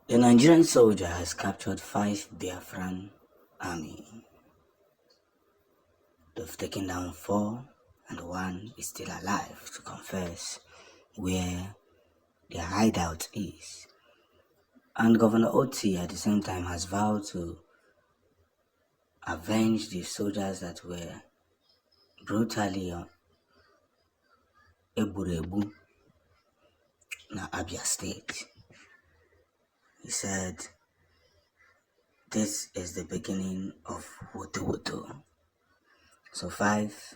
The Nigerian soldier has captured 5 Biafran army. They've taken down 4 and 1 is still alive to confess where their hideout is. And Governor Oti at the same time has vowed to avenge the soldiers that were brutally Eburebu na Abia State. He said, this is the beginning of Woto Woto. So 5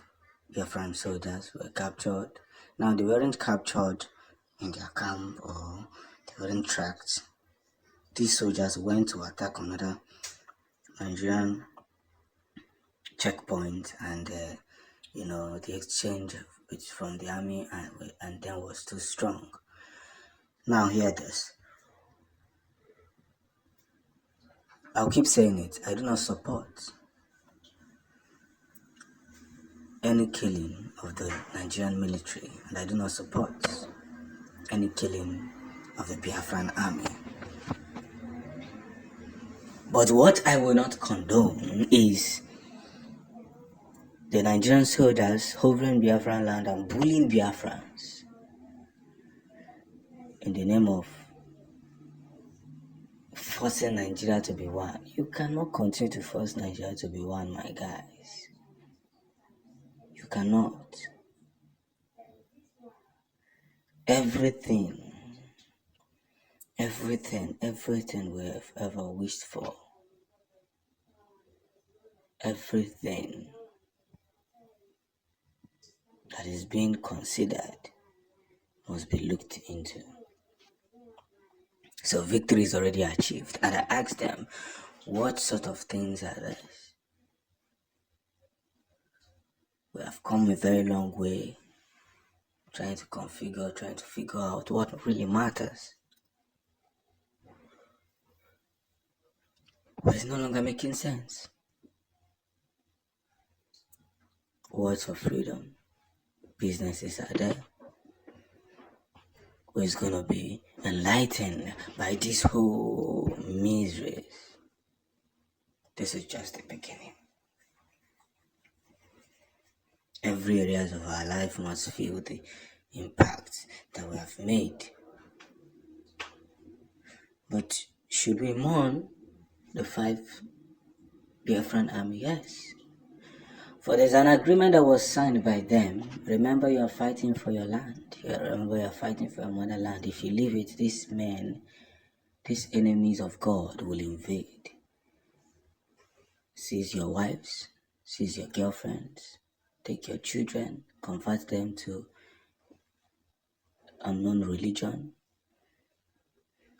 Biafran soldiers were captured. Now they weren't captured in their camp or they weren't tracked. These soldiers went to attack another Nigerian checkpoint, and the exchange from the army and then was too strong. Now hear this. I'll keep saying it. I do not support any killing of the Nigerian military, and I do not support any killing of the Biafran army. But what I will not condone is the Nigerian soldiers hovering Biafran land and bullying Biafrans in the name of forcing Nigeria to be one. You cannot continue to force Nigeria to be one, my guys. You cannot. Everything we have ever wished for, everything that is being considered must be looked into. So victory is already achieved. And I asked them, what sort of things are these? We have come a very long way trying to figure out what really matters. But it's no longer making sense. Words of freedom. Businesses are there. Who is going to be enlightened by this whole misery? This is just the beginning. Every areas of our life must feel the impact that we have made. But should we mourn the 5 Biafran army? Yes. For there's an agreement that was signed by them. Remember, you are fighting for your land. Remember, you are fighting for your motherland. If you leave it, these enemies of God will invade. Seize your wives, seize your girlfriends, take your children, convert them to unknown religion,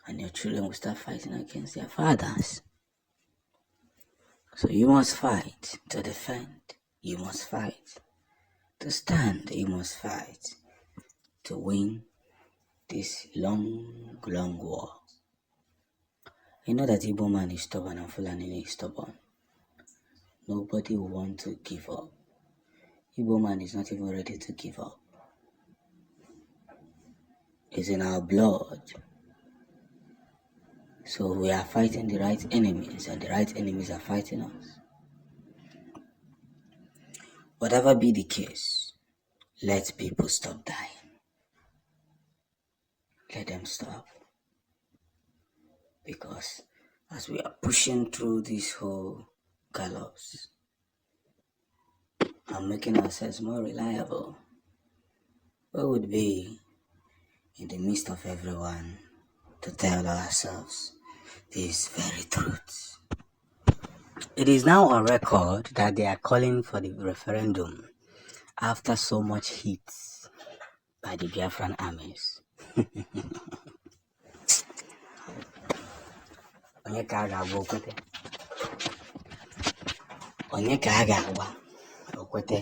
and your children will start fighting against their fathers. So you must fight to defend. You must fight to stand. You must fight to win this long, long war. You know that Igbo man is stubborn and Fulani is stubborn. Nobody will want to give up. Igbo man is not even ready to give up. It's in our blood. So we are fighting the right enemies, and the right enemies are fighting us. Whatever be the case, let people stop dying. Let them stop. Because as we are pushing through this whole gallops and making ourselves more reliable, we would be in the midst of everyone to tell ourselves these very truths. It is now on record that they are calling for the referendum after so much heat by the Biafran armies. Onye ka a ga-agwa okwete? Onye ka a ga-agwa okwete?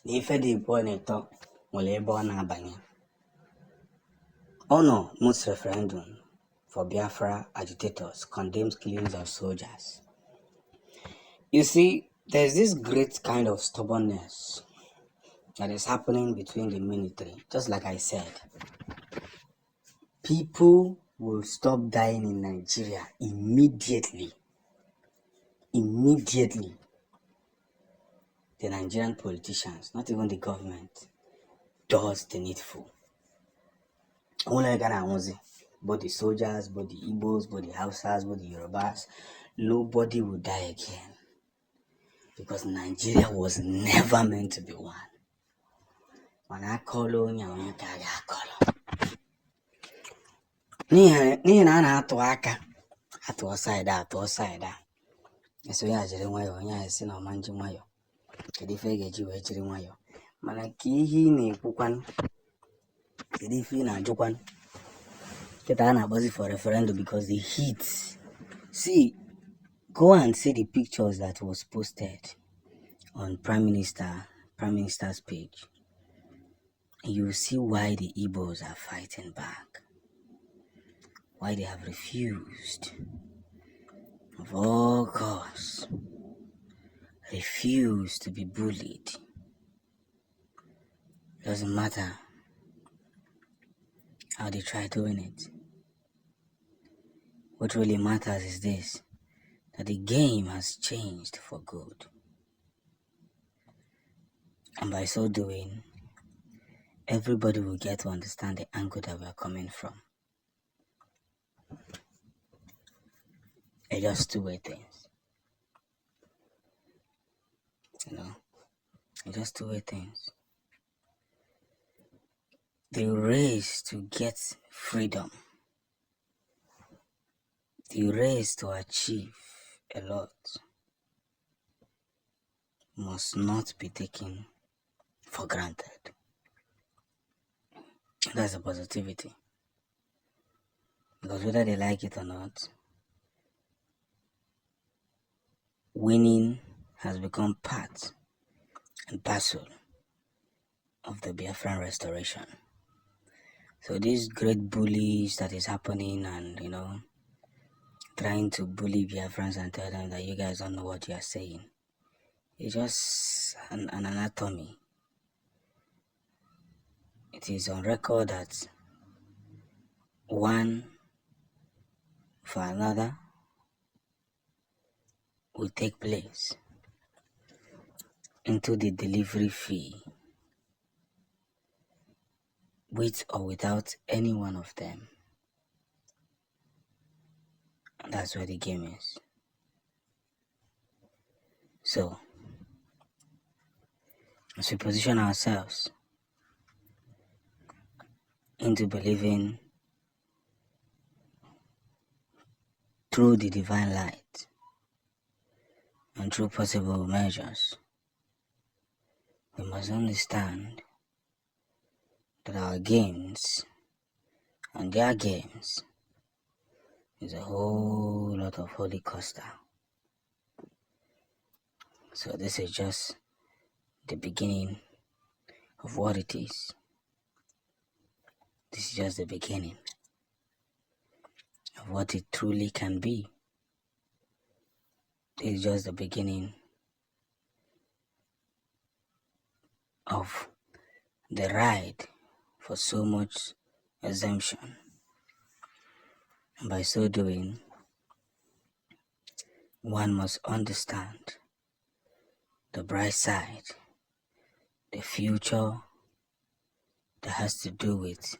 Na ife dị abụọ na-eto nwere ebe ọ na-abanye. Honor most referendum for Biafra agitators condemns killings of soldiers. You see, there's this great kind of stubbornness that is happening between the military. Just like I said, people will stop dying in Nigeria immediately. Immediately. The Nigerian politicians, not even the government, does the needful. Only but the soldiers, but the Igbos, but the Hausas, but the Yorubas, nobody will die again. Because Nigeria was never meant to be one. When I call on you, you can call. N'ihi na a na-atụ aka atụọ side a eso ya jiri nwayọọ onye ahụ si na ọma nji nwayọọ kedu ife ga-eji wee jiri nwayọọ mana ka ihe ị na-ekwukwanụ kedu ife ị na-ajụkwanụ kịta a na-agbazi for referendum because the heat. See, go and see the pictures that was posted on Prime Minister's page. You will see why the Igbos are fighting back. Why they have refused, of all cause, refused to be bullied. Doesn't matter how they try doing it. What really matters is this, that the game has changed for good. And by so doing, everybody will get to understand the angle that we are coming from. It's just two-way things. It's just two-way things. The race to get freedom, the race to achieve a lot must not be taken for granted. That's a positivity. Because whether they like it or not, winning has become part and parcel of the Biafran restoration. So these great bullies that is happening and, trying to bully Biafrans and tell them that you guys don't know what you are saying, it's just an anatomy. It is on record that one for another will take place into the delivery fee, with or without any one of them. And that's where the game is. So, as we position ourselves into believing through the divine light and through possible measures, we must understand that our gains and their gains is a whole lot of holy costa. So this is just the beginning of what it is. This is just the beginning of what it truly can be. This is just the beginning of the ride for so much exemption. And by so doing, one must understand the bright side, the future that has to do with